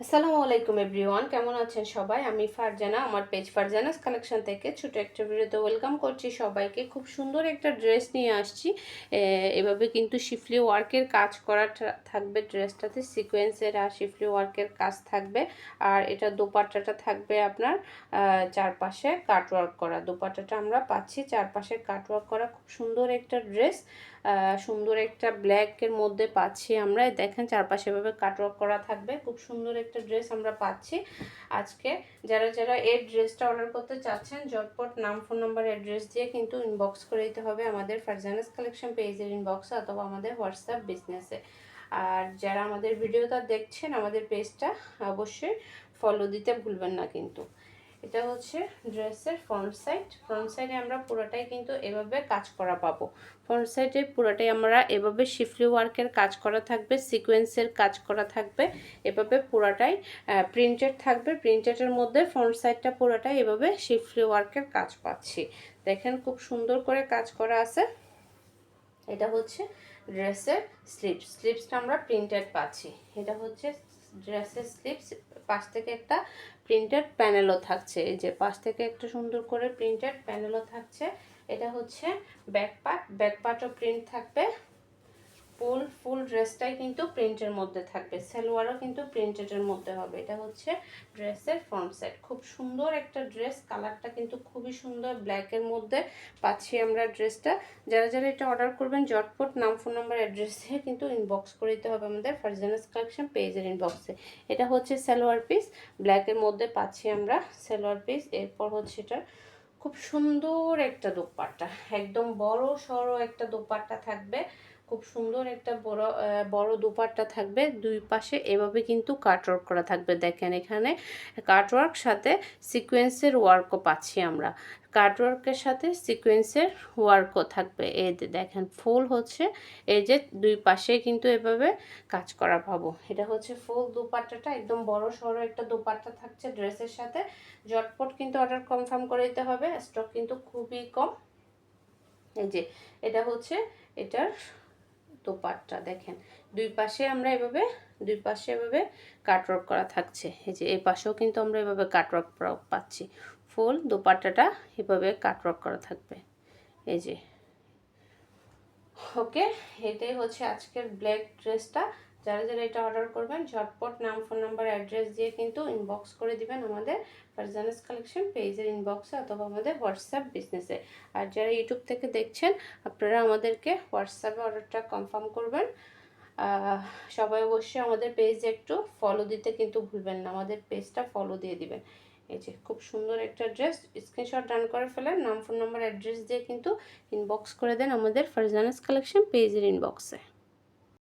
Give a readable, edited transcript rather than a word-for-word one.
আসসালামু আলাইকুম এভরিওয়ান, কেমন আছেন সবাই? আমি ফারজানা, আমার পেজ ফারজানাস কালেকশন থেকে ছোট একটা ভিডিওতে ওয়েলকাম করছি সবাইকে। খুব সুন্দর একটা ড্রেস নিয়ে আসছি। এভাবে কিন্তু শিফলি ওয়ার্কের কাজ করা থাকবে ড্রেসটাতে, সিকোয়েন্সের আর শিফলি ওয়ার্কের কাজ থাকবে। আর এটা দোপাট্টাটা থাকবে আপনার চারপাশে কাটওয়ার্ক করা। দোপাট্টাটা আমরা পাচ্ছি চারপাশে কাটওয়ার্ক করা, খুব সুন্দর একটা ড্রেস। সুন্দর একটা ব্ল্যাকের মধ্যে পাচ্ছি আমরা, দেখেন চারপাশে এভাবে কাটওয়ার্ক করা থাকবে। খুব সুন্দর একটা ড্রেস আমরা পাচ্ছি আজকে। যারা যারা এই ড্রেসটা অর্ডার করতে চাচ্ছেন, ঝটপট নাম, ফোন নাম্বার, অ্যাড্রেস দিয়ে কিন্তু ইনবক্স করে দিতে হবে আমাদের ফারজানাস কালেকশন পেজের ইনবক্সে অথবা আমাদের হোয়াটসঅ্যাপ বিজনেসে। আর যারা আমাদের ভিডিওটা দেখছেন, আমাদের পেজটা অবশ্যই ফলো দিতে ভুলবেন না কিন্তু। এটা হচ্ছে ড্রেসের ফ্রন্ট সাইড। ফ্রন্ট সাইডে আমরা পুরোটাই কিন্তু এভাবে কাজ করা পাবো। ফ্রন্ট সাইডে পুরোটাই আমরা এভাবে শিফলি ওয়ার্কের কাজ করা থাকবে, সিকোয়েন্সের কাজ করা থাকবে। এভাবে পুরোটাই প্রিন্টেড থাকবে। প্রিন্টেডের মধ্যে ফ্রন্ট সাইডটা পুরোটাই এভাবে শিফলি ওয়ার্কের কাজ পাচ্ছি। দেখেন খুব সুন্দর করে কাজ করা আছে। এটা হচ্ছে ড্রেসের স্লিপস। স্লিপসটা আমরা প্রিন্টেড পাচ্ছি। এটা হচ্ছে ড্রেসের স্লিপস। পাশ থেকে একটা প্রিন্টেড প্যানেলও থাকছে। এই যে পাশ থেকে একটা সুন্দর করে প্রিন্টেড প্যানেলও থাকছে। এটা হচ্ছে ব্যাক পার্ট। ব্যাক পার্টও প্রিন্ট থাকবে। ফুল ড্রেসটাই কিন্তু প্রিন্টের মধ্যে থাকবে। সালোয়ারও কিন্তু প্রিন্টেডের মধ্যে হবে। এটা হচ্ছে ড্রেসের ফ্রন্ট সাইড। খুব সুন্দর একটা ড্রেস। কালারটা কিন্তু খুবই সুন্দর, ব্ল্যাকের মধ্যে পাচ্ছি আমরা ড্রেসটা। যারা যারা এটা অর্ডার করবেন, ঝটপট নাম, ফোন নাম্বার, অ্যাড্রেস দিয়ে কিন্তু ইনবক্স করে দিতে হবে আমাদের ফারজানাস কালেকশন পেজের ইনবক্সে। এটা হচ্ছে সালোয়ার পিস, ব্ল্যাকের মধ্যে পাচ্ছি আমরা সালোয়ার পিস। এরপর হচ্ছে এটা খুব সুন্দর একটা দোপাট্টা, একদম বড় সড়ো একটা দোপাট্টা থাকবে। খুব সুন্দর একটা বড় দোপাট্টা থাকবে। দুই পাশে এভাবে কিন্তু কাটওয়ার্ক করা থাকবে। দেখেন এখানে কাটওয়ার্ক সাথে সিকোয়েন্সের ওয়ার্কও পাচ্ছি আমরা। কাটওয়ার্কের সাথে সিকোয়েন্সের ওয়ার্কও থাকবে। এই দেখেন ফুল হচ্ছে এই যে দুই পাশে কিন্তু এভাবে কাজ করা পাবো। এটা হচ্ছে ফুল দোপাট্টাটা, একদম বড় সড়ো একটা দোপাট্টা থাকছে ড্রেসের সাথে। ঝটপট কিন্তু অর্ডার কনফার্ম করে দিতে হবে, স্টক কিন্তু খুবই কম। এই যে এটা হচ্ছে এটার দোপাট্টা। দেখেন দুই পাশে আমরা এভাবে কাটওয়ার্ক করা থাকছে। এই যে এই পাশেও কিন্তু আমরা এভাবে কাটওয়ার্ক পাচ্ছি। ফুল দোপাট্টাটা এভাবে কাটওয়ার্ক করা থাকবে। এই যে ওকে, এটাই হচ্ছে আজকের ব্ল্যাক ড্রেসটা। যারা যারা এটা অর্ডার করবেন, ঝটপট নাম, ফোন নাম্বার, অ্যাড্রেস দিয়ে কিন্তু ইনবক্স করে দিবেন আমাদের ফারজানাস কালেকশন পেজের ইনবক্সে অথবা আমাদের হোয়াটসঅ্যাপ বিজনেসে। আর যারা ইউটিউব থেকে দেখছেন, আপনারা আমাদেরকে হোয়াটসঅ্যাপে অর্ডারটা কনফার্ম করবেন। সবাই অবশ্যই আমাদের পেজে একটু ফলো দিতে কিন্তু ভুলবেন না, আমাদের পেজটা ফলো দিয়ে দিবেন। এই যে খুব সুন্দর একটা ড্রেস, স্ক্রিনশট ডান করে ফেলেন, নাম, ফোন নাম্বার, অ্যাড্রেস দিয়ে কিন্তু ইনবক্স করে দেন আমাদের ফারজানাস কালেকশন পেজের ইনবক্সে।